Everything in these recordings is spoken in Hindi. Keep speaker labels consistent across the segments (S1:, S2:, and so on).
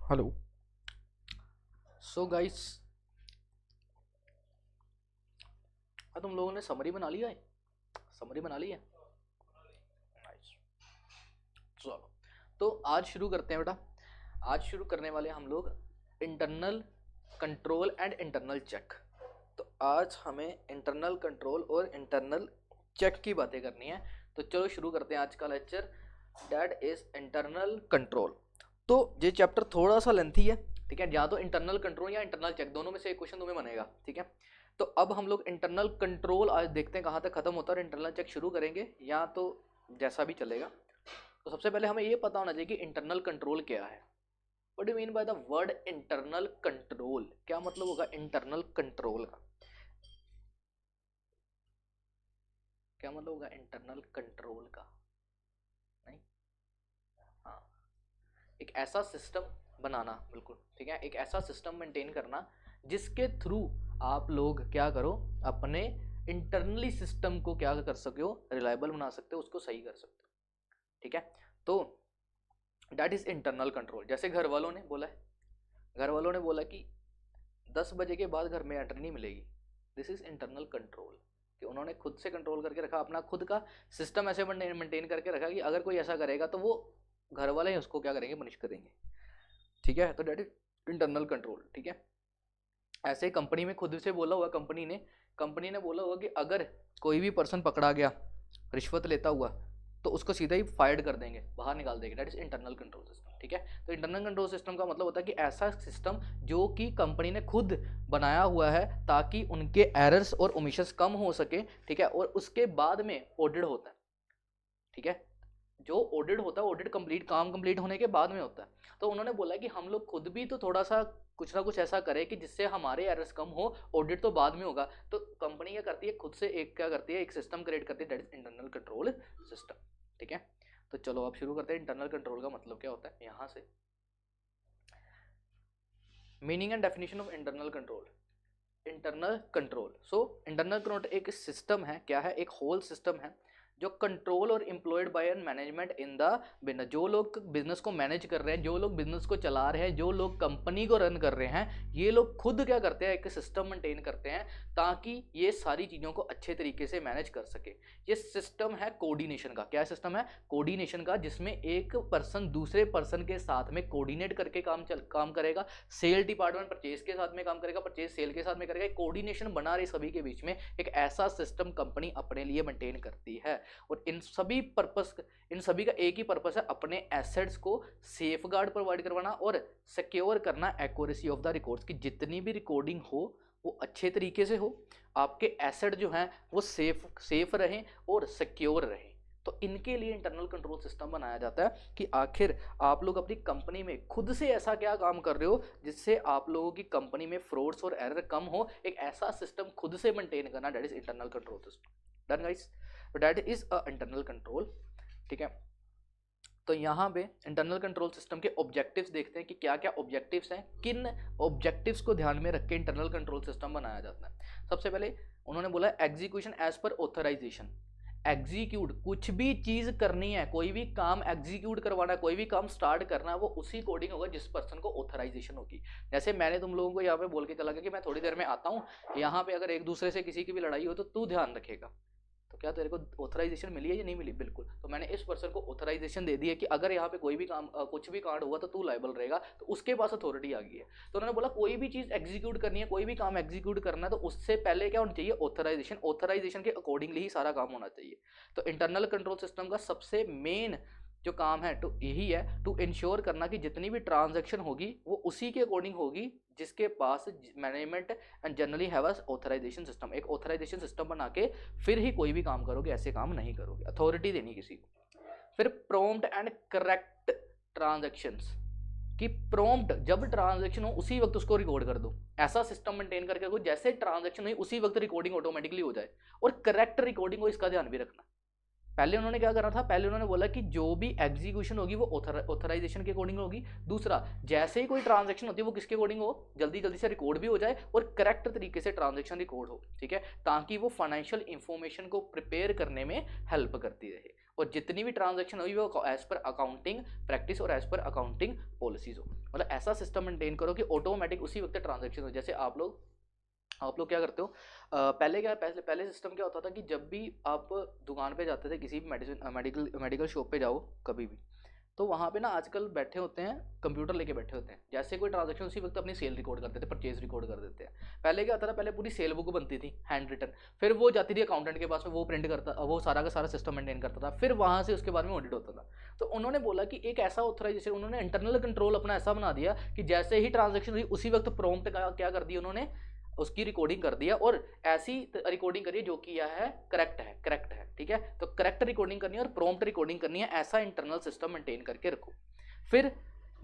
S1: हेलो। सो गाइस, तुम लोगों ने समरी बना लिया है? समरी बना ली है? नाइस। चलो, तो आज शुरू करते हैं बेटा। आज शुरू करने वाले हम लोग internal control and internal check. तो आज हमें इंटरनल कंट्रोल और इंटरनल चेक की बातें करनी है। तो चलो शुरू करते हैं आज का lecture, that is internal control. तो ये चैप्टर थोड़ा सा लेंथी है, ठीक है। या तो इंटरनल कंट्रोल या इंटरनल चेक, दोनों में से एक क्वेश्चन तुम्हें बनेगा, ठीक है। तो अब हम लोग इंटरनल कंट्रोल आज देखते हैं कहाँ तक खत्म होता है और इंटरनल चेक शुरू करेंगे, या तो जैसा भी चलेगा। तो सबसे पहले हमें ये पता होना चाहिए कि इंटरनल कंट्रोल क्या है। What do mean by the word internal control? क्या मतलब होगा इंटरनल कंट्रोल का? क्या मतलब होगा इंटरनल कंट्रोल का? नहीं, हाँ, एक ऐसा सिस्टम बनाना, बिल्कुल ठीक है, एक ऐसा सिस्टम मेंटेन करना जिसके थ्रू आप लोग क्या करो, अपने इंटरनली सिस्टम को क्या कर सके हो, रिलायबल बना सकते हो, उसको सही कर सकते हो, ठीक है। तो दैट इज इंटरनल कंट्रोल। जैसे घर वालों ने बोला है, घर वालों ने बोला कि 10 बजे के बाद घर में एंट्री नहीं मिलेगी। दिस इज इंटरनल कंट्रोल, कि उन्होंने खुद से कंट्रोल करके रखा, अपना खुद का सिस्टम ऐसे मेंटेन करके रखा कि अगर कोई ऐसा करेगा तो वो घर वाले ही उसको क्या करेंगे, पनिश करेंगे, ठीक है। तो डेट इज इंटरनल कंट्रोल, ठीक है। ऐसे कंपनी में खुद से बोला हुआ, कंपनी ने बोला हुआ कि अगर कोई भी पर्सन पकड़ा गया रिश्वत लेता हुआ तो उसको सीधा ही फायर्ड कर देंगे, बाहर निकाल देंगे। That is internal control system, ठीक है। तो इंटरनल कंट्रोल सिस्टम का मतलब होता है कि ऐसा सिस्टम जो कि कंपनी ने खुद बनाया हुआ है ताकि उनके एरर्स और ओमिशंस कम हो सके, ठीक है। और उसके बाद में ऑडिट होता है, ठीक है। जो ऑडिट होता है, ऑडिट कंप्लीट, काम कंप्लीट होने के बाद में होता है। तो उन्होंने बोला कि हम लोग खुद भी तो थोड़ा सा कुछ ना कुछ ऐसा करें कि जिससे हमारे एरर्स कम हो, ऑडिट तो बाद में होगा। तो कंपनी क्या करती है, खुद से एक क्या करती है, एक सिस्टम क्रिएट करती है, that is internal control system, ठीक है। तो चलो अब शुरू करते हैं, इंटरनल कंट्रोल का मतलब क्या होता है यहाँ से। Meaning and definition of internal control. Internal control, so internal control एक सिस्टम है, क्या है, एक होल सिस्टम है जो कंट्रोल और employed by management in the business. जो लोग बिजनेस को मैनेज कर रहे हैं, जो लोग बिजनेस को चला रहे हैं, जो लोग कंपनी को रन कर रहे हैं, ये लोग खुद क्या करते हैं, एक सिस्टम मेंटेन करते हैं ताकि ये सारी चीज़ों को अच्छे तरीके से मैनेज कर सके। ये सिस्टम है कोऑर्डिनेशन का। क्या सिस्टम है? कोऑर्डिनेशन का, जिसमें एक पर्सन दूसरे पर्सन के साथ में कोऑर्डिनेट करके काम करेगा। सेल डिपार्टमेंट परचेज के साथ में काम करेगा, परचेज सेल के साथ में करेगा। कोऑर्डिनेशन बना रही सभी के बीच में, एक ऐसा सिस्टम कंपनी अपने लिए मेंटेन करती है। और इन सभी का एक ही पर्पस है, अपने एसेट्स को सेफ गार्ड प्रोवाइड करवाना और सिक्योर करना एक्यूरेसी ऑफ द रिकॉर्ड्स, की जितनी भी रिकॉर्डिंग हो वो अच्छे तरीके से हो, आपके एसेट जो हैं वो सेफ रहें और सिक्योर रहें। तो इनके लिए इंटरनल कंट्रोल सिस्टम बनाया जाता है कि आखिर आप लोग अपनी कंपनी में खुद से ऐसा क्या काम कर रहे हो जिससे आप लोगों की कंपनी में फ्रॉड्स और एरर कम हो। एक ऐसा सिस्टम खुद से मेंटेन करना, that is internal control system. Done guys? That is a internal control, ठीक है। तो यहाँ पे इंटरनल कंट्रोल सिस्टम के ऑब्जेक्टिव्स देखते हैं कि क्या क्या ऑब्जेक्टिव्स हैं, किन ऑब्जेक्टिव्स को ध्यान में रख के इंटरनल कंट्रोल सिस्टम बनाया जाता है। सबसे पहले उन्होंने बोला execution as per authorization. Execute, कुछ भी चीज करनी है, कोई भी काम एग्जीक्यूट करवाना है, कोई भी काम स्टार्ट करना है, वो उसी कोडिंग होगा जिस पर्सन को ऑथराइजेशन होगी। जैसे मैंने तुम लोगों को यहाँ पे बोल के चला गया कि मैं थोड़ी देर में आता हूँ, यहाँ पे अगर एक दूसरे से किसी की भी लड़ाई हो तो तू ध्यान रखेगा। तो क्या तेरे को ऑथराइजेशन मिली है या नहीं मिली? बिल्कुल। तो मैंने इस पर्सन को ऑथराइजेशन दे दी है कि अगर यहाँ पे कोई भी काम कुछ भी कांड हुआ तो तू लायबल रहेगा, तो उसके पास अथॉरिटी आ गई है। तो उन्होंने बोला कोई भी चीज एग्जीक्यूट करनी है, कोई भी काम एग्जीक्यूट करना है, तो उससे पहले क्या होना चाहिए? ऑथराइजेशन। ऑथराइजेशन के अकॉर्डिंगली ही सारा काम होना चाहिए। तो इंटरनल कंट्रोल सिस्टम का सबसे मेन जो काम है तो यही है, टू इंश्योर करना कि जितनी भी ट्रांजैक्शन होगी वो उसी के अकॉर्डिंग होगी जिसके पास management and generally have a authorization system. एक ऑथराइजेशन सिस्टम बना के फिर ही कोई भी काम करोगे, ऐसे काम नहीं करोगे, अथॉरिटी देनी किसी को। फिर प्रॉम्प्ट एंड करेक्ट ट्रांजैक्शंस, कि प्रॉम्प्ट, जब ट्रांजैक्शन हो उसी वक्त उसको रिकॉर्ड कर दो। ऐसा सिस्टम मेंटेन करके रखो जैसे ट्रांजैक्शन हुई उसी वक्त रिकॉर्डिंग ऑटोमेटिकली हो जाए, और करेक्ट रिकॉर्डिंग हो, इसका ध्यान भी रखना। पहले उन्होंने क्या करना था, पहले उन्होंने बोला कि जो भी एग्जीक्यूशन होगी वो ऑथराइजेशन के अकॉर्डिंग होगी। दूसरा, जैसे ही कोई ट्रांजैक्शन होती है वो किसके अकॉर्डिंग हो, जल्दी जल्दी से रिकॉर्ड भी हो जाए और करेक्ट तरीके से ट्रांजैक्शन रिकॉर्ड हो, ठीक है, ताकि वो फाइनेंशियल इंफॉर्मेशन को प्रिपेयर करने में हेल्प करती रहे। और जितनी भी ट्रांजैक्शन हुई वो एज पर अकाउंटिंग प्रैक्टिस और एज पर अकाउंटिंग पॉलिसीज हो। मतलब ऐसा सिस्टम मेंटेन करो कि ऑटोमेटिक उसी वक्त ट्रांजैक्शन हो। जैसे आप लोग क्या करते हो, पहले सिस्टम क्या होता था कि जब भी आप दुकान पे जाते थे, किसी भी मेडिकल शॉप पे जाओ कभी भी, तो वहाँ पे ना आजकल बैठे होते हैं, कंप्यूटर लेके बैठे होते हैं, जैसे कोई ट्रांजैक्शन उसी वक्त अपनी सेल रिकॉर्ड कर देते हैं, परचेज रिकॉर्ड कर देते हैं। पहले क्या होता था, पहले पूरी सेल बुक बनती थी हैंड रिटन, फिर वो जाती थी अकाउंटेंट के पास में, वो प्रिंट करता, वो सारा का सारा सिस्टम मेंटेन करता था, फिर वहाँ से उसके बाद में ऑडिट होता था। तो उन्होंने बोला कि एक ऐसा ऑथराइजेशन, उन्होंने इंटरनल कंट्रोल अपना ऐसा बना दिया कि जैसे ही ट्रांजेक्शन हुई उसी वक्त प्रॉम्प्ट का क्या कर दिया उन्होंने, उसकी रिकॉर्डिंग कर दिया, और ऐसी रिकॉर्डिंग करिए जो किया है करेक्ट है, ठीक है। तो करेक्ट रिकॉर्डिंग करनी है और प्रॉम्प्ट रिकॉर्डिंग करनी है, ऐसा इंटरनल सिस्टम मेंटेन करके रखो। फिर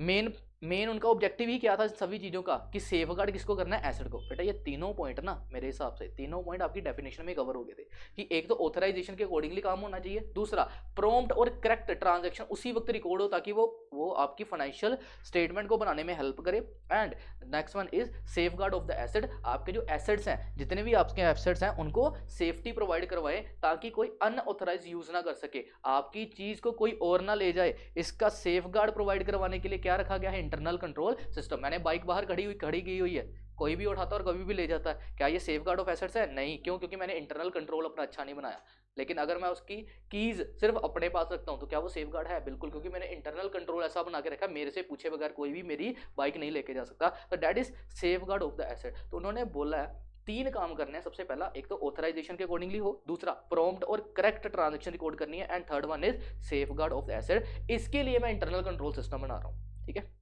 S1: मेन मेन उनका ऑब्जेक्टिव ही क्या था सभी चीज़ों का, कि सेफ गार्ड किसको करना है, एसेट को। बेटा ये तीनों पॉइंट ना, मेरे हिसाब से तीनों पॉइंट आपकी डेफिनेशन में कवर हो गए थे, कि एक तो ऑथराइजेशन के अकॉर्डिंगली काम होना चाहिए, दूसरा प्रॉम्प्ट और करेक्ट ट्रांजैक्शन उसी वक्त रिकॉर्ड हो ताकि वो आपकी फाइनेंशियल स्टेटमेंट को बनाने में हेल्प करे, and next one is safe guard of the asset. आपके जो एसेट्स हैं, जितने भी आपके एसेट्स हैं, उनको सेफ्टी प्रोवाइड करवाए ताकि कोई अनऑथराइज यूज ना कर सके, आपकी चीज को कोई और ना ले जाए। इसका सेफ गार्ड प्रोवाइड करवाने के लिए क्या रखा गया है, इंटरनल कंट्रोल सिस्टम। मैंने बाइक बाहर खड़ी की हुई है, कोई भी उठाता और कभी भी ले जाता है, क्या ये सेफ गार्ड ऑफ एसेट्स है? नहीं। क्यों? क्योंकि मैंने इंटरनल कंट्रोल अपना अच्छा नहीं बनाया। लेकिन अगर मैं उसकी कीज सिर्फ अपने पास रखता हूं तो क्या वो सेफ गार्ड है? बिल्कुल, क्योंकि मैंने इंटरनल कंट्रोल ऐसा बना के रखा, मेरे से पूछे बगैर कोई भी मेरी बाइक नहीं लेके जा सकता। तो that is safe guard of the asset. तो उन्होंने बोला है तीन काम करने हैं। सबसे पहला, एक तो ऑथराइजेशन के अकॉर्डिंगली हो, दूसरा प्रॉम्प्ट और करेक्ट ट्रांजैक्शन रिकॉर्ड करनी है, and third one is safe guard of the asset. इसके लिए मैं इंटरनल कंट्रोल सिस्टम बना रहा हूं, ठीक है।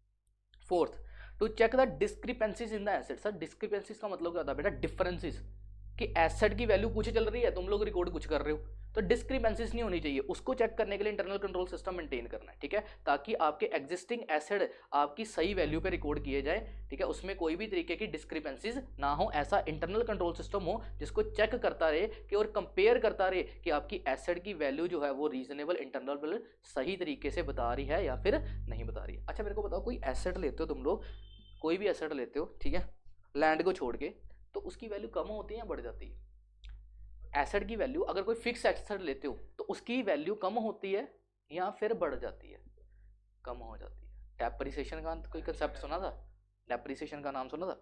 S1: Fourth, to check the discrepancies in the asset. Sir discrepancies का मतलब क्या होता है बेटा? डिफरेंसेस, कि एसेट की वैल्यू कुछ चल रही है, तुम लोग रिकॉर्ड कुछ कर रहे हो, तो डिस्क्रिपेंसीज नहीं होनी चाहिए। उसको चेक करने के लिए इंटरनल कंट्रोल सिस्टम मेंटेन करना है, ठीक है, ताकि आपके एग्जिस्टिंग एसेट आपकी सही वैल्यू पे रिकॉर्ड किए जाए, ठीक है, उसमें कोई भी तरीके की डिस्क्रिपेंसीज ना हो। ऐसा इंटरनल कंट्रोल सिस्टम हो जिसको चेक करता रहे कि और कंपेयर करता रहे कि आपकी एसेट की वैल्यू जो है वो रीजनेबल इंटरनल सही तरीके से बता रही है या फिर नहीं बता रही है। अच्छा मेरे को बताओ, कोई एसेट लेते हो तुम लोग, कोई भी एसेट लेते हो, ठीक है, लैंड को छोड़ के, तो उसकी वैल्यू कम होती है या बढ़ जाती है? एसेट की वैल्यू, अगर कोई फिक्स एसेट लेते हो तो उसकी वैल्यू कम होती है या फिर बढ़ जाती है? कम हो जाती है। डेप्रिसिएशन का कोई कंसेप्ट सुना था? डेप्रिसिएशन का नाम सुना था?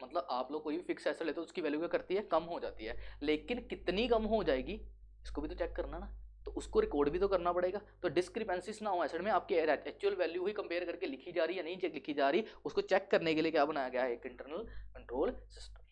S1: मतलब आप लोग कोई भी फिक्स एसेट लेते हो उसकी वैल्यू क्या करती है? कम हो जाती है। लेकिन कितनी कम हो जाएगी इसको भी तो चेक करना ना, तो उसको रिकॉर्ड भी तो करना पड़ेगा। तो डिस्क्रिपेंसीज ना हो एसेट में, आपकी एक्चुअल वैल्यू ही कंपेयर करके लिखी जा रही है नहीं लिखी जा रही, उसको चेक करने के लिए क्या बनाया गया है? एक इंटरनल कंट्रोल सिस्टम।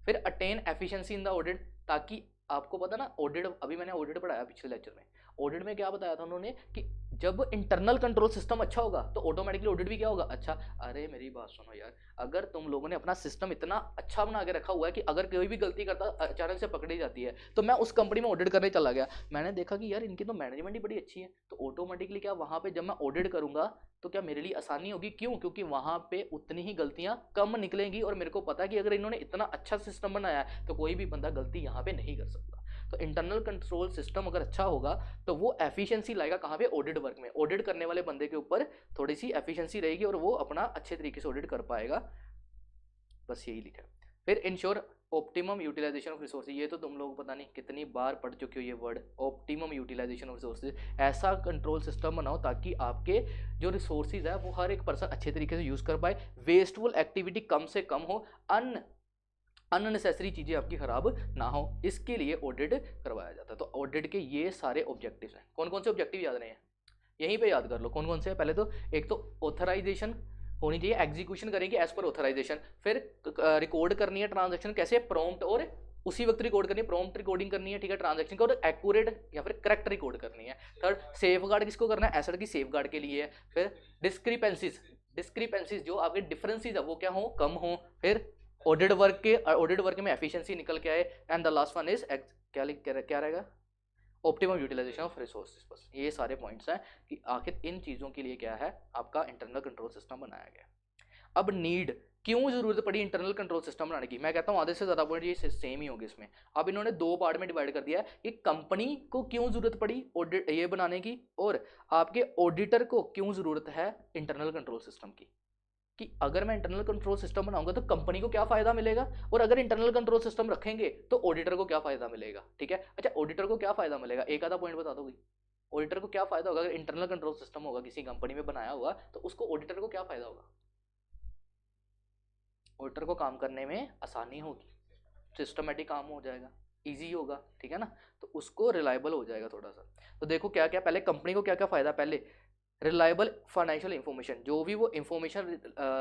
S1: फिर attain efficiency in the audit, ताकि आपको पता ना ऑडिट, अभी मैंने ऑडिट पढ़ाया पिछले लेक्चर में, ऑडिट में क्या बताया था उन्होंने कि जब इंटरनल कंट्रोल सिस्टम अच्छा होगा तो ऑटोमेटिकली ऑडिट भी क्या होगा? अच्छा। अरे मेरी बात सुनो यार, अगर तुम लोगों ने अपना सिस्टम इतना अच्छा बना के रखा हुआ है कि अगर कोई भी गलती करता अचानक से पकड़ी जाती है, तो मैं उस कंपनी में ऑडिट करने चला गया, मैंने देखा कि यार इनकी तो मैनेजमेंट ही बड़ी अच्छी है, तो ऑटोमेटिकली क्या वहां पे जब मैं ऑडिट करूंगा तो क्या मेरे लिए आसानी होगी? क्यों? क्योंकि वहां पे उतनी ही गलतियां कम निकलेंगी, और मेरे को पता है कि अगर इन्होंने इतना अच्छा सिस्टम बनाया है तो कोई भी बंदा गलती यहाँ पे नहीं कर सकता। तो इंटरनल कंट्रोल सिस्टम अगर अच्छा होगा तो वो एफिशिएंसी लाएगा कहाँ पे? ऑडिट वर्क में। ऑडिट करने वाले बंदे के ऊपर थोड़ी सी एफिशिएंसी रहेगी और वो अपना अच्छे तरीके से ऑडिट कर पाएगा। बस यही लिखा है। फिर ensure optimum utilization of resources, ये तो तुम लोग पता नहीं कितनी बार पढ़ चुके हो ये word, optimum utilization of resources. ऐसा कंट्रोल सिस्टम बनाओ ताकि आपके जो रिसोर्सेज है वो हर एक पर्सन अच्छे तरीके से यूज कर पाए, वेस्टफुल एक्टिविटी कम से कम हो, अननेसेसरी चीज़ें आपकी खराब ना हो, इसके लिए ऑडिट करवाया जाता है। तो ऑडिट के ये सारे ऑब्जेक्टिव्स हैं। कौन कौन से ऑब्जेक्टिव याद नहीं है? यहीं पे याद कर लो कौन कौन से हैं। पहले तो एक तो ऑथराइजेशन होनी चाहिए, एग्जीक्यूशन करेंगे एज पर ऑथराइजेशन। फिर रिकॉर्ड करनी है ट्रांजैक्शन, कैसे? प्रॉम्प्ट और उसी वक्त रिकॉर्ड करनी है, प्रॉम्प्ट रिकॉर्डिंग करनी है, ठीक है, ट्रांजैक्शन का, और एक्यूरेट या फिर करेक्ट रिकॉर्ड करनी है। थर्ड, सेफ गार्ड किसको करना है? एसेट की सेफ गार्ड के लिए है। फिर डिस्क्रिपेंसीज जो आपके डिफरेंसेस है वो क्या हो? कम हो। फिर ऑडिट वर्क में एफिशिएंसी निकल के आए, and the last one is क्या रहेगा? Optimum utilization of resources. बस ये सारे पॉइंट्स हैं कि आखिर इन चीज़ों के लिए क्या है आपका इंटरनल कंट्रोल सिस्टम बनाया गया। अब नीड, क्यों जरूरत पड़ी इंटरनल कंट्रोल सिस्टम बनाने की? मैं कहता हूँ आधे से ज़्यादा पॉइंट ये सेम ही होंगे इसमें। अब इन्होंने दो पार्ट में डिवाइड कर दिया है कि कंपनी को क्यों जरूरत पड़ी ऑडिट ये बनाने की, और आपके ऑडिटर को क्यों जरूरत है इंटरनल कंट्रोल सिस्टम की। कि अगर मैं इंटरनल कंट्रोल सिस्टम बनाऊंगा तो कंपनी को क्या फायदा मिलेगा, और अगर इंटरनल कंट्रोल सिस्टम रखेंगे तो ऑडिटर को क्या फायदा मिलेगा। ठीक है, अच्छा ऑडिटर को क्या फायदा मिलेगा, एक आधा पॉइंट बता दो भाई। ऑडिटर को क्या फायदा होगा अगर इंटरनल कंट्रोल सिस्टम होगा किसी कंपनी में बनाया हुआ, तो उसको ऑडिटर को क्या फायदा होगा। ऑडिटर को काम करने में आसानी होगी, सिस्टमेटिक काम हो जाएगा, इजी होगा, ठीक है ना, तो उसको रिलायबल हो जाएगा थोड़ा सा। तो देखो क्या क्या, पहले कंपनी को क्या क्या फायदा, पहले रिलायबल फाइनेंशियल इंफॉर्मेशन, जो भी वो इंफॉर्मेशन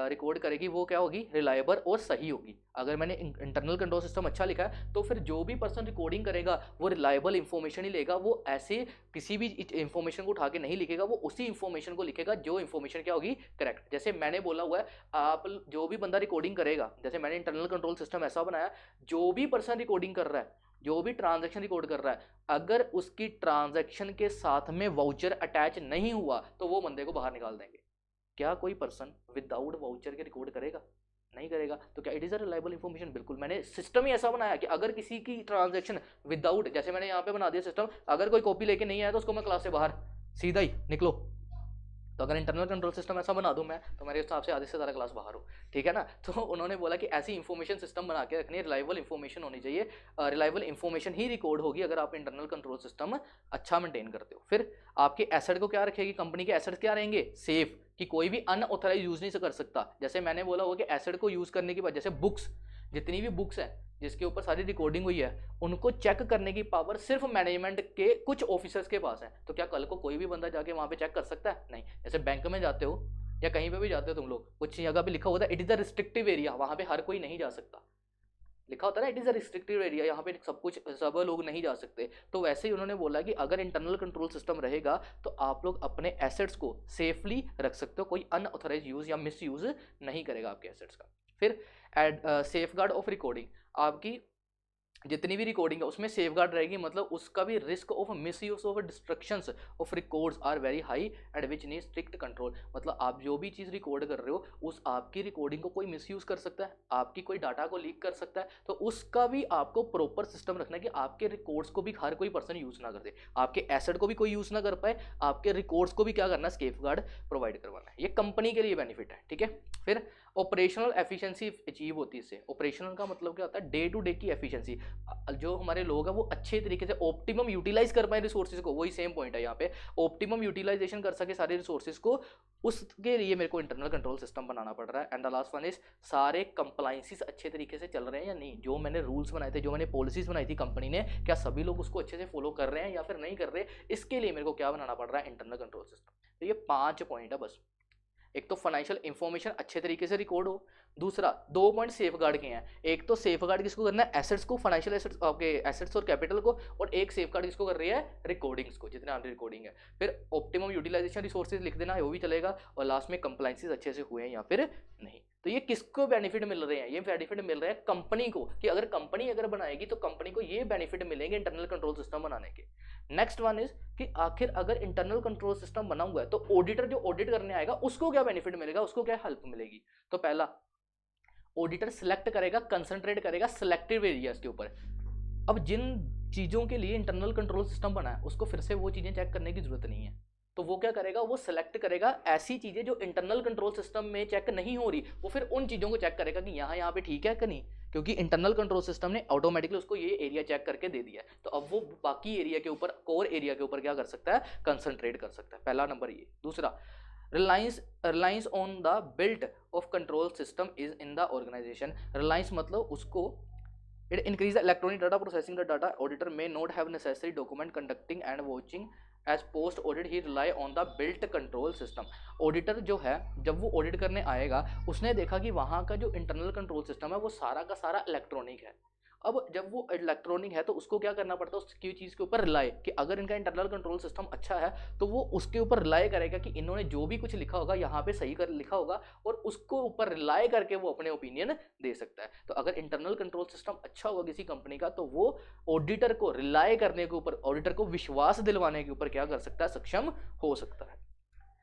S1: रिकॉर्ड करेगी वो क्या होगी, रिलायबल और सही होगी। अगर मैंने इंटरनल कंट्रोल सिस्टम अच्छा लिखा है तो फिर जो भी पर्सन रिकॉर्डिंग करेगा वो रिलायबल इंफॉर्मेशन ही लेगा, वो ऐसे किसी भी इंफॉर्मेशन को उठा के नहीं लिखेगा, वो उसी इंफॉर्मेशन को लिखेगा जो इंफॉर्मेशन क्या होगी, करेक्ट। जैसे मैंने बोला हुआ है, आप जो भी बंदा रिकॉर्डिंग करेगा, जैसे मैंने इंटरनल कंट्रोल सिस्टम ऐसा बनाया, जो भी पर्सन रिकॉर्डिंग कर रहा है, जो भी ट्रांजैक्शन रिकॉर्ड कर रहा है, अगर उसकी ट्रांजैक्शन के साथ में वाउचर अटैच नहीं हुआ तो वो बंदे को बाहर निकाल देंगे। क्या कोई पर्सन विदाउट वाउचर के रिकॉर्ड करेगा, नहीं करेगा, तो क्या it is a reliable information, बिल्कुल। मैंने सिस्टम ही ऐसा बनाया कि अगर किसी की ट्रांजैक्शन विदाउट, जैसे मैंने यहाँ पे बना दिया सिस्टम, अगर कोई कॉपी लेके नहीं आया तो उसको मैं क्लास से बाहर सीधा ही निकलो। तो अगर इंटरनल कंट्रोल सिस्टम ऐसा बना दूं मैं, तो मेरे हिसाब से आधे से ज़्यादा क्लास बाहर हो, ठीक है ना। तो उन्होंने बोला कि ऐसी इंफॉर्मेशन सिस्टम बना के रखनी है, रिलायबल इंफॉर्मेशन होनी चाहिए, रिलायबल इंफॉर्मेशन ही रिकॉर्ड होगी अगर आप इंटरनल कंट्रोल सिस्टम अच्छा मेंटेन करते हो। फिर आपके एसेट को क्या रखेगी, कंपनी के एसेट क्या रहेंगे, सेफ, कि कोई भी अनऑथराइज यूज नहीं कर सकता। जैसे मैंने बोला होगा कि एसेट को यूज करने के बाद, जैसे बुक्स, जितनी भी बुक्स है जिसके ऊपर सारी रिकॉर्डिंग हुई है, उनको चेक करने की पावर सिर्फ मैनेजमेंट के कुछ ऑफिसर्स के पास है। तो क्या कल को कोई भी बंदा जाके वहां पे चेक कर सकता है, नहीं। जैसे बैंक में जाते हो या कहीं पे भी जाते हो तुम लोग, कुछ जगह पे लिखा होता है it is a restrictive area, वहां पे हर कोई नहीं जा सकता, लिखा होता है ना it is a restrictive area, यहाँ पे सब कुछ सब लोग नहीं जा सकते। तो वैसे ही उन्होंने बोला कि अगर इंटरनल कंट्रोल सिस्टम रहेगा तो आप लोग अपने एसेट्स को सेफली रख सकते हो, कोई अनऑथराइज यूज या मिस यूज नहीं करेगा आपके एसेट्स का। फिर सेफ गार्ड ऑफ रिकॉर्डिंग, आपकी जितनी भी रिकॉर्डिंग है उसमें सेफ गार्ड रहेगी, मतलब उसका भी risk of misuse of destructions of records are very high and which need strict control. मतलब आप जो भी चीज़ रिकॉर्ड कर रहे हो उस आपकी रिकॉर्डिंग को कोई मिस यूज कर सकता है, आपकी कोई डाटा को लीक कर सकता है, तो उसका भी आपको प्रॉपर सिस्टम रखना है कि आपके रिकॉर्ड्स को भी हर कोई पर्सन यूज ना कर दे, आपके एसेट को भी कोई यूज ना कर पाए, आपके रिकॉर्ड्स को भी क्या करना है, सेफ गार्ड प्रोवाइड करवाना है। ये कंपनी के लिए बेनिफिट है, ठीक है। फिर ऑपरेशनल एफिशिएंसी अचीव होती है इससे। ऑपरेशनल का मतलब क्या होता है, डे टू डे की एफिशिएंसी, जो हमारे लोग हैं वो अच्छे तरीके से ऑप्टिमम यूटिलाइज कर पाए रिसोर्सेज को, वही सेम पॉइंट है यहाँ पे, ऑप्टिमम यूटिलाइजेशन कर सके सारे रिसोर्सेज को, उसके लिए मेरे को इंटरनल कंट्रोल सिस्टम बनाना पड़ रहा है। And the last one is, सारे कंप्लाइंसेस अच्छे तरीके से चल रहे हैं या नहीं, जो मैंने रूल्स बनाए थे, जो मैंने पॉलिसीज बनाई थी कंपनी ने, क्या सभी लोग उसको अच्छे से फॉलो कर रहे हैं या फिर नहीं कर रहे, इसके लिए मेरे को क्या बनाना पड़ रहा है, इंटरनल कंट्रोल सिस्टम। तो ये 5 पॉइंट है बस। एक तो फाइनेंशियल इंफॉर्मेशन अच्छे तरीके से रिकॉर्ड हो, दूसरा 2 पॉइंट सेफ गार्ड के हैं, एक तो सेफ गार्ड किसको करना है, एसेट्स को, फाइनेंशियल एसेट्स, आपके एसेट्स और कैपिटल को, और एक सेफ गार्ड किसको कर रही है, रिकॉर्डिंग्स को, जितने ऑलरेडी रिकॉर्डिंग है। फिर ऑप्टिमम यूटिलाइजेशन रिसोर्सेज लिख देना, वो भी चलेगा, और लास्ट में कंप्लाइंसेस अच्छे से हुए हैं या फिर नहीं। तो ये किसको बेनिफिट मिल रहे हैं, ये बेनिफिट मिल रहे हैं कंपनी को, कि अगर कंपनी अगर बनाएगी तो कंपनी को ये बेनिफिट मिलेंगे इंटरनल कंट्रोल सिस्टम बनाने के। नेक्स्ट वन इज कि आखिर अगर इंटरनल कंट्रोल सिस्टम बना हुआ है तो ऑडिटर जो ऑडिट करने आएगा उसको क्या बेनिफिट मिलेगा, उसको क्या हेल्प मिलेगी। तो पहला, ऑडिटर सिलेक्ट करेगा, कंसंट्रेट करेगा सिलेक्टिव एरियाज के ऊपर। अब जिन चीजों के लिए इंटरनल कंट्रोल सिस्टम बना है उसको फिर से वो चीजें चेक करने की जरूरत नहीं है, तो वो क्या करेगा, वो सिलेक्ट करेगा ऐसी चीजें जो इंटरनल कंट्रोल सिस्टम में चेक नहीं हो रही, वो फिर उन चीजों को चेक करेगा कि यहाँ पे ठीक है कि नहीं, क्योंकि इंटरनल कंट्रोल सिस्टम ने ऑटोमेटिकली उसको ये एरिया चेक करके दे दिया है, तो अब वो बाकी एरिया के ऊपर, कोर एरिया के ऊपर क्या कर सकता है, कंसंट्रेट कर सकता है। पहला नंबर ये। दूसरा, reliance on the built of control system is in the organization. Reliance मतलब उसको, it increase the electronic data processing the data, auditor may not have necessary document conducting and watching as post audit he rely on the built control system. Auditor जो है जब वो ऑडिट करने आएगा उसने देखा कि वहाँ का जो इंटरनल कंट्रोल सिस्टम है वो सारा का सारा इलेक्ट्रॉनिक है। अब जब वो इलेक्ट्रॉनिक है तो उसको क्या करना पड़ता है, उसकी चीज़ के ऊपर रिलाई, कि अगर इनका इंटरनल कंट्रोल सिस्टम अच्छा है तो वो उसके ऊपर रिलाई करेगा कि इन्होंने जो भी कुछ लिखा होगा यहाँ पे सही कर लिखा होगा, और उसको ऊपर रिलाई करके वो अपने ओपिनियन दे सकता है। तो अगर इंटरनल कंट्रोल सिस्टम अच्छा होगा किसी कंपनी का तो वो ऑडिटर को रिलाई करने के ऊपर, ऑडिटर को विश्वास दिलवाने के ऊपर क्या कर सकता है, सक्षम हो सकता है।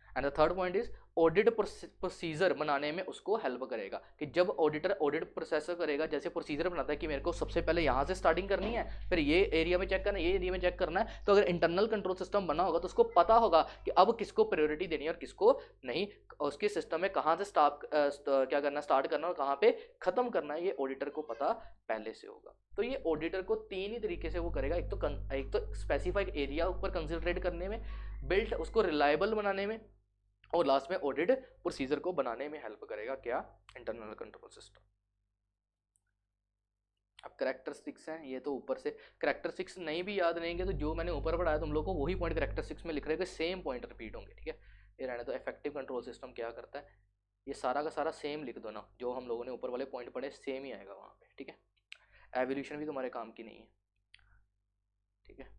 S1: And the third point is, audit procedure बनाने में उसको हेल्प करेगा कि जब ऑडिटर ऑडिट प्रोसेसर करेगा, जैसे प्रोसीजर बनाता है कि मेरे को सबसे पहले यहाँ से स्टार्टिंग करनी है, फिर ये एरिया में चेक करना है, ये एरिया में चेक करना है, तो अगर इंटरनल कंट्रोल सिस्टम बना होगा तो उसको पता होगा कि अब किसको प्रायोरिटी देनी है और किसको नहीं, उसके सिस्टम में कहाँ से क्या करना, स्टार्ट करना और कहाँ पे खत्म करना है, ये ऑडिटर को पता पहले से होगा। तो ये ऑडिटर को तीन ही तरीके से वो करेगा, एक तो स्पेसिफाइड एरिया ऊपर कंसंट्रेट करने में, बिल्ट उसको रिलायबल बनाने में, और लास्ट में ऑडिट प्रोसीजर को बनाने में हेल्प करेगा क्या, इंटरनल कंट्रोल सिस्टम। अब कैरेक्टरिस्टिक्स हैं, ये तो ऊपर से कैरेक्टरिस्टिक्स नहीं भी याद रहेंगे तो जो मैंने ऊपर पढ़ाया तुम लोग को वही पॉइंट कैरेक्टरिस्टिक्स में लिख रहे हैं, सेम पॉइंट रिपीट होंगे, ठीक है। ये रहने तो इफेक्टिव कंट्रोल सिस्टम क्या करता है, ये सारा का सारा सेम लिख दो ना, जो हम लोगों ने ऊपर वाले पॉइंट पढ़े सेम ही आएगा वहाँ पे, ठीक है। एवोल्यूशन भी तुम्हारे काम की नहीं है, ठीक है।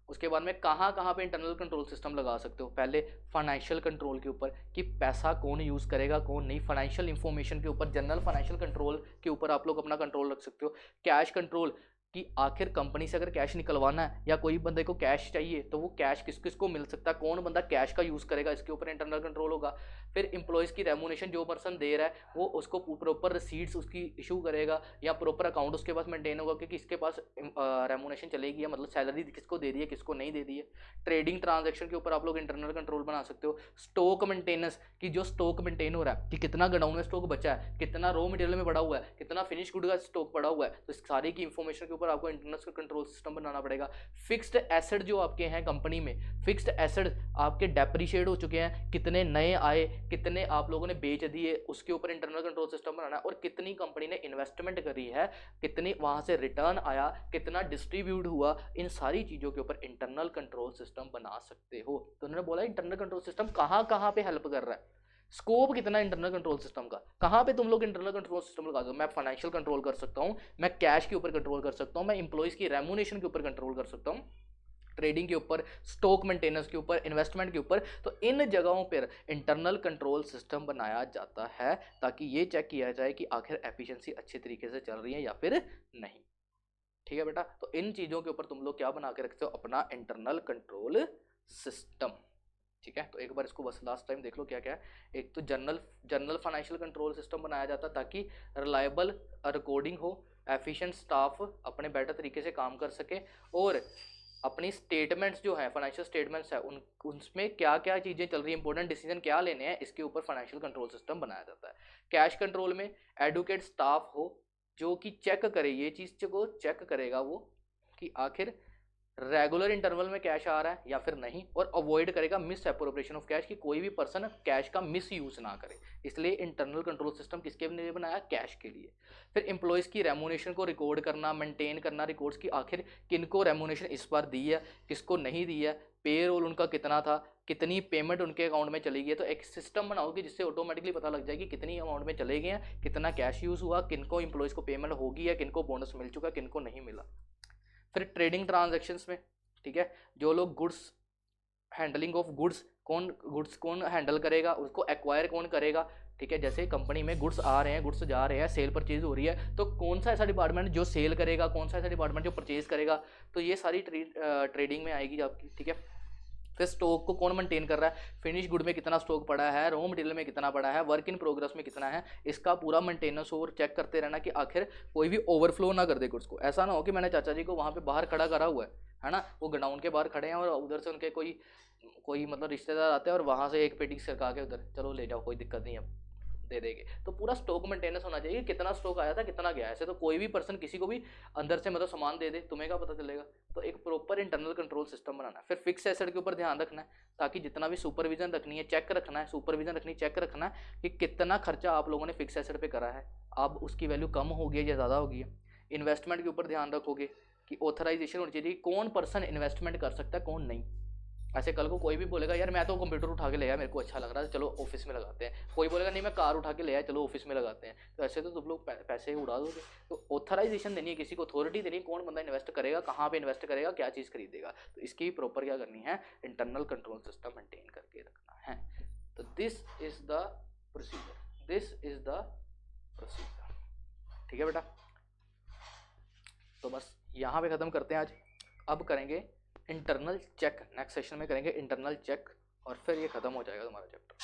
S1: उसके बाद में कहाँ कहाँ पे इंटरनल कंट्रोल सिस्टम लगा सकते हो, पहले फाइनेंशियल कंट्रोल के ऊपर कि पैसा कौन यूज़ करेगा कौन नहीं, फाइनेंशियल इंफॉर्मेशन के ऊपर, जनरल फाइनेंशियल कंट्रोल के ऊपर आप लोग अपना कंट्रोल रख सकते हो। कैश कंट्रोल कि आखिर कंपनी से अगर कैश निकलवाना है या कोई बंदे को कैश चाहिए तो वो कैश किस किस को मिल सकता है, कौन बंदा कैश का यूज़ करेगा, इसके ऊपर इंटरनल कंट्रोल होगा। फिर एम्प्लॉयज़ की रेमुनेशन जो पर्सन दे रहा है वो उसको प्रॉपर रिसीट्स उसकी इशू करेगा या प्रॉपर अकाउंट उसके पास मेंटेन होगा कि किसके पास रेमुनेशन चलेगी, या मतलब सैलरी किसको दे दी है किसको नहीं दे दी है। ट्रेडिंग ट्रांजेक्शन के ऊपर आप लोग इंटरनल कंट्रोल बना सकते हो। स्टॉक मेंटेनेंस कि जो स्टॉक मेंटेन हो रहा है कि कितना गोडाउन में स्टॉक बचा है, कितना रॉ मटेरियल में पड़ा हुआ है, कितना फिनिश गुड का स्टॉक पड़ा हुआ है, तो इस सारी की इंफॉर्मेशन के ऊपर आपको इंटरनल कंट्रोल सिस्टम बनाना पड़ेगा। फिक्स्ड एसेट जो आपके हैं कंपनी में, फिक्स्ड एसेट आपके डेप्रिशिएट हो चुके हैं, कितने नए आए, कितने आप लोगों ने बेच दिए, उसके ऊपर इंटरनल कंट्रोल सिस्टम बनाना है। और कितनी कंपनी ने इन्वेस्टमेंट करी है, कितनी वहां से रिटर्न आया, कितना डिस्ट्रीब्यूट हुआ, इन सारी चीजों के ऊपर इंटरनल कंट्रोल सिस्टम बना सकते हो। तो उन्होंने बोला इंटरनल कंट्रोल सिस्टम कहां कहां पे हेल्प कर रहा है, स्कोप कितना इंटरनल कंट्रोल सिस्टम का, कहाँ पे तुम लोग इंटरनल कंट्रोल सिस्टम लगा दो। मैं फाइनेंशियल कंट्रोल कर सकता हूँ, मैं कैश के ऊपर कंट्रोल कर सकता हूँ, मैं इंप्लॉइज की रेमुनेशन के ऊपर कंट्रोल कर सकता हूँ, ट्रेडिंग के ऊपर, स्टॉक मेंटेनेंस के ऊपर, इन्वेस्टमेंट के ऊपर। तो इन जगहों पर इंटरनल कंट्रोल सिस्टम बनाया जाता है ताकि ये चेक किया जाए कि आखिर एफिशिएंसी अच्छे तरीके से चल रही है या फिर नहीं, ठीक है बेटा। तो इन चीज़ों के ऊपर तुम लोग क्या बना के रखते हो, अपना इंटरनल कंट्रोल सिस्टम, ठीक है। तो एक बार इसको बस लास्ट टाइम देख लो क्या क्या है। एक तो जनरल फाइनेंशियल कंट्रोल सिस्टम बनाया जाता ताकि रिलायबल रिकॉर्डिंग हो, एफिशिएंट स्टाफ अपने बेटर तरीके से काम कर सके, और अपनी स्टेटमेंट्स जो है फाइनेंशियल स्टेटमेंट्स है उनमें क्या क्या चीज़ें चल रही है, इंपॉर्टेंट डिसीजन क्या लेने हैं, इसके ऊपर फाइनेंशियल कंट्रोल सिस्टम बनाया जाता है। कैश कंट्रोल में एडुकेट स्टाफ हो जो कि चेक करे, ये चीज़ को चेक करेगा वो कि आखिर रेगुलर इंटरवल में कैश आ रहा है या फिर नहीं, और अवॉइड करेगा मिस एप्रोप्रिएशन ऑफ कैश कि कोई भी पर्सन कैश का मिस यूज ना करे। इसलिए इंटरनल कंट्रोल सिस्टम किसके लिए बनाया, कैश के लिए। फिर एम्प्लॉयज की रेमुनेशन को रिकॉर्ड करना, मेंटेन करना रिकॉर्ड्स की आखिर किनको रेमुनेशन इस बार दी है किसको नहीं दी है, पे रोल उनका कितना था, कितनी पेमेंट उनके अकाउंट में चली गई है। तो एक सिस्टम बनाओगे जिससे ऑटोमेटिकली पता लग जाएगी कितनी अमाउंट में चले गए हैं, कितना कैश यूज़ हुआ, किनको एम्प्लॉयज़ को पेमेंट होगी या किनको बोनस मिल चुका, किनको नहीं मिला। फिर ट्रेडिंग ट्रांजैक्शंस में, ठीक है, जो लोग गुड्स हैंडलिंग ऑफ गुड्स कौन हैंडल करेगा, उसको एक्वायर कौन करेगा, ठीक है। जैसे कंपनी में गुड्स आ रहे हैं, गुड्स जा रहे हैं, सेल परचेज हो रही है, तो कौन सा ऐसा डिपार्टमेंट जो सेल करेगा, कौन सा ऐसा डिपार्टमेंट जो परचेज करेगा, तो ये सारी ट्रेडिंग में आएगी आपकी, ठीक है। फिर स्टॉक को कौन मेंटेन कर रहा है, फिनिश गुड में कितना स्टॉक पड़ा है, रॉ मटेरियल में कितना पड़ा है, वर्क इन प्रोग्रेस में कितना है, इसका पूरा मेंटेनेंस और चेक करते रहना कि आखिर कोई भी ओवरफ्लो ना कर दे गुड्स को। ऐसा ना हो कि मैंने चाचा जी को वहाँ पे बाहर खड़ा करा हुआ है ना, वो गोडाउन के बाहर खड़े हैं और उधर से उनके कोई मतलब रिश्तेदार आते हैं और वहाँ से एक पेटी सरका के उधर चलो ले जाओ कोई दिक्कत नहीं है दे देंगे। तो पूरा स्टॉक मेंटेनेंस होना चाहिए, कितना स्टॉक आया था कितना गया। ऐसे तो कोई भी पर्सन किसी को भी अंदर से मतलब सामान दे दे, तुम्हें क्या पता चलेगा। तो एक प्रॉपर इंटरनल कंट्रोल सिस्टम बनाना है। फिर फिक्स एसेट के ऊपर ध्यान रखना है ताकि जितना भी सुपरविजन रखनी है, चेक रखना है, सुपरविजन रखनी चेक रखना है कि कितना खर्चा आप लोगों ने फिक्स एसेट पे करा है, अब उसकी वैल्यू कम होगी है या ज़्यादा होगी है। इन्वेस्टमेंट के ऊपर ध्यान रखोगे कि ऑथराइजेशन होनी चाहिए, कौन पर्सन इन्वेस्टमेंट कर सकता है कौन नहीं। ऐसे कल को कोई भी बोलेगा यार मैं तो कंप्यूटर उठा के ले आया मेरे को अच्छा लग रहा है चलो ऑफिस में लगाते हैं, कोई बोलेगा नहीं मैं कार उठा के ले आया चलो ऑफिस में लगाते हैं, तो ऐसे तो तुम लोग पैसे उड़ा दोगे। तो ऑथराइजेशन देनी है, किसी को अथॉरिटी देनी है, कौन बंदा इन्वेस्ट करेगा, कहाँ पे इन्वेस्ट करेगा, क्या चीज़ खरीदेगा, तो इसकी प्रॉपर क्या करनी है, इंटरनल कंट्रोल सिस्टम मेंटेन करके रखना है। तो this is the procedure, this is the procedure, ठीक है बेटा। तो बस यहाँ पे ख़त्म करते हैं आज। अब करेंगे इंटरनल चेक, नेक्स्ट सेशन में करेंगे इंटरनल चेक और फिर ये ख़त्म हो जाएगा तुम्हारा चैप्टर।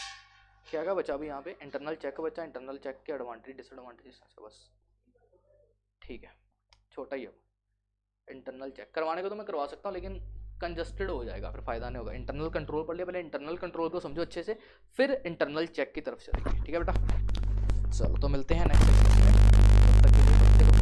S1: क्या क्या बचा अभी यहाँ पे, इंटरनल चेक बचा, इंटरनल चेक के एडवांटेज डिसएडवांटेजेस बस, ठीक है, छोटा ही है। इंटरनल चेक करवाने को तो मैं करवा सकता हूँ, लेकिन कंजस्टेड हो जाएगा, फिर फायदा नहीं होगा। इंटरनल कंट्रोल पढ़ लिया, पहले इंटरनल कंट्रोल को समझो अच्छे से, फिर इंटरनल चेक की तरफ चलेंगे, ठीक है बेटा। चलो तो मिलते हैं नेक्स्ट सेक्शन में, तब तक के लिए बच्चे को